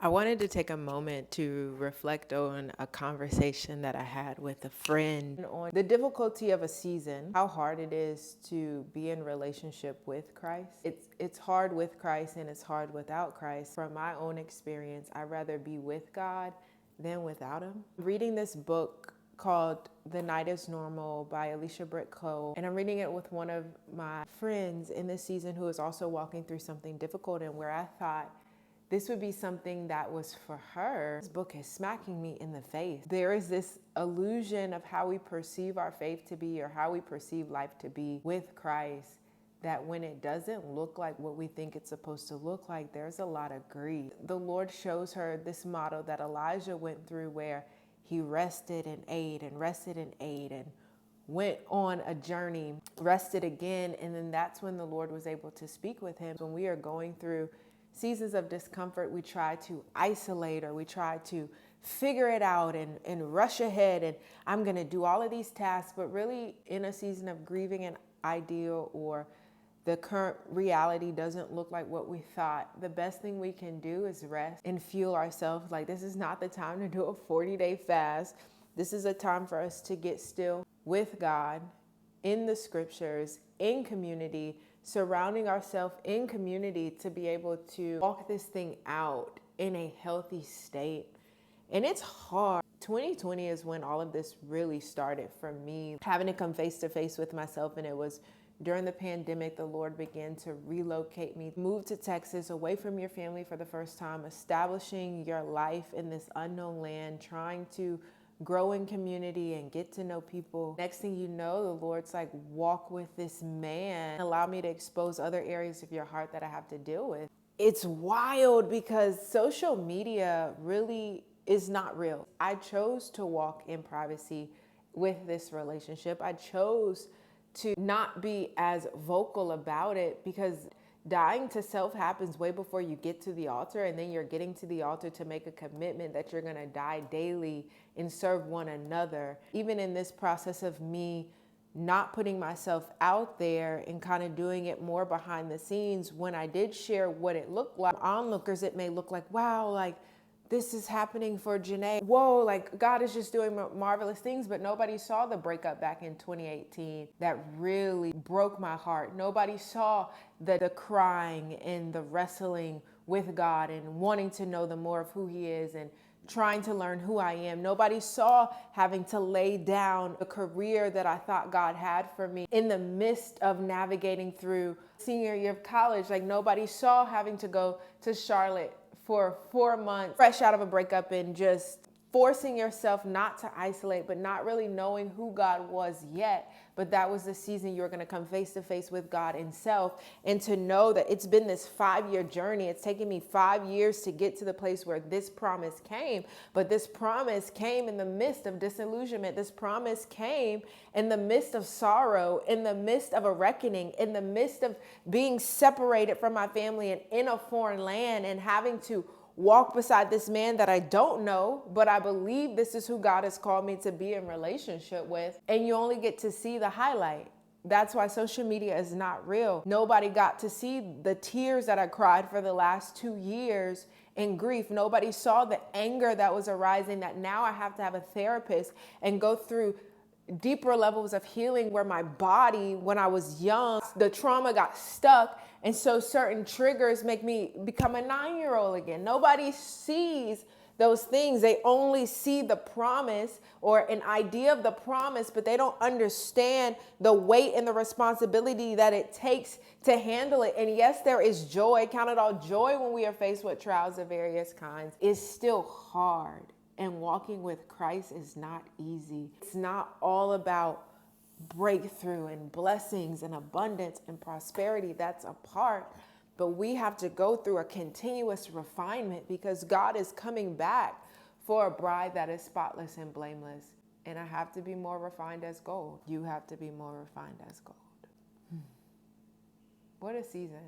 I wanted to take a moment to reflect on a conversation that I had with a friend on the difficulty of a season, how hard it is to be in relationship with Christ. It's hard with Christ and it's hard without Christ. From my own experience, I'd rather be with God than without him. Reading this book called The Night is Normal by Alicia Britt Cole, and I'm reading it with one of my friends in this season who is also walking through something difficult, and where I thought this would be something that was for her. This book is smacking me in the face. There is this illusion of how we perceive our faith to be or how we perceive life to be with Christ, that when it doesn't look like what we think it's supposed to look like, there's a lot of grief. The Lord shows her this model that Elijah went through, where he rested and ate and rested and ate and went on a journey, rested again, and then that's when the Lord was able to speak with him. When we are going through seasons of discomfort, we try to isolate or we try to figure it out and rush ahead, and I'm going to do all of these tasks. But really, in a season of grieving an ideal or the current reality doesn't look like what we thought, the best thing we can do is rest and fuel ourselves. Like, this is not the time to do a 40-day fast. This is a time for us to get still with God, in the scriptures, in community, surrounding ourselves in community to be able to walk this thing out in a healthy state. And it's hard. 2020 is when all of this really started for me, having to come face to face with myself. And it was during the pandemic, the Lord began to relocate me, move to Texas, away from your family for the first time, establishing your life in this unknown land, trying to grow in community and get to know people. Next thing you know, the Lord's like, walk with this man, allow me to expose other areas of your heart that I have to deal with. It's wild because social media really is not real. I chose to walk in privacy with this relationship. I chose to not be as vocal about it because dying to self happens way before you get to the altar, and then you're getting to the altar to make a commitment that you're going to die daily and serve one another. Even in this process of me not putting myself out there and kind of doing it more behind the scenes, when I did share what it looked like, onlookers, it may look like, wow, like this is happening for Janae. Whoa, like God is just doing marvelous things, but nobody saw the breakup back in 2018 that really broke my heart. Nobody saw the crying and the wrestling with God and wanting to know the more of who he is and trying to learn who I am. Nobody saw having to lay down the career that I thought God had for me in the midst of navigating through senior year of college. Like, nobody saw having to go to Charlotte for 4 months, fresh out of a breakup, and just forcing yourself not to isolate, but not really knowing who God was yet. But that was the season you were going to come face to face with God in self, and to know that it's been this 5-year journey. It's taken me 5 years to get to the place where this promise came. But this promise came in the midst of disillusionment. This promise came in the midst of sorrow, in the midst of a reckoning, in the midst of being separated from my family and in a foreign land and having to walk beside this man that I don't know, but I believe this is who God has called me to be in relationship with. And you only get to see the highlight. That's why social media is not real. Nobody got to see the tears that I cried for the last 2 years in grief. Nobody saw the anger that was arising, that now I have to have a therapist and go through deeper levels of healing, where my body, when I was young, the trauma got stuck. And so certain triggers make me become a 9-year-old again. Nobody sees those things. They only see the promise or an idea of the promise, but they don't understand the weight and the responsibility that it takes to handle it. And yes, there is joy. Count it all joy when we are faced with trials of various kinds. It's still hard. And walking with Christ is not easy. It's not all about breakthrough and blessings and abundance and prosperity. That's a part. But we have to go through a continuous refinement, because God is coming back for a bride that is spotless and blameless. And I have to be more refined as gold. You have to be more refined as gold. What a season.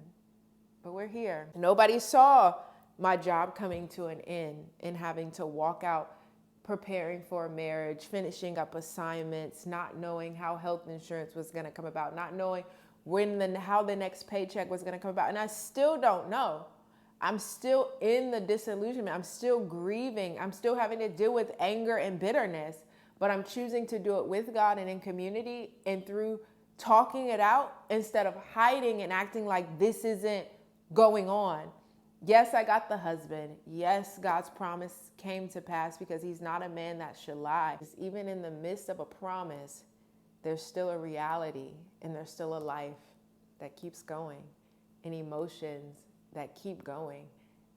But we're here. Nobody saw my job coming to an end and having to walk out preparing for a marriage, finishing up assignments, not knowing how health insurance was going to come about, not knowing how the next paycheck was going to come about. And I still don't know. I'm still in the disillusionment. I'm still grieving. I'm still having to deal with anger and bitterness, but I'm choosing to do it with God and in community and through talking it out instead of hiding and acting like this isn't going on. Yes, I got the husband. Yes, God's promise came to pass because he's not a man that should lie. Even in the midst of a promise, there's still a reality and there's still a life that keeps going and emotions that keep going.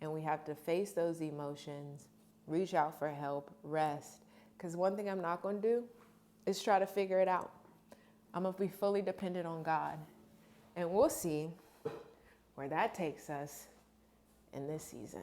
And we have to face those emotions, reach out for help, rest. Because one thing I'm not going to do is try to figure it out. I'm going to be fully dependent on God. And we'll see where that takes us in this season.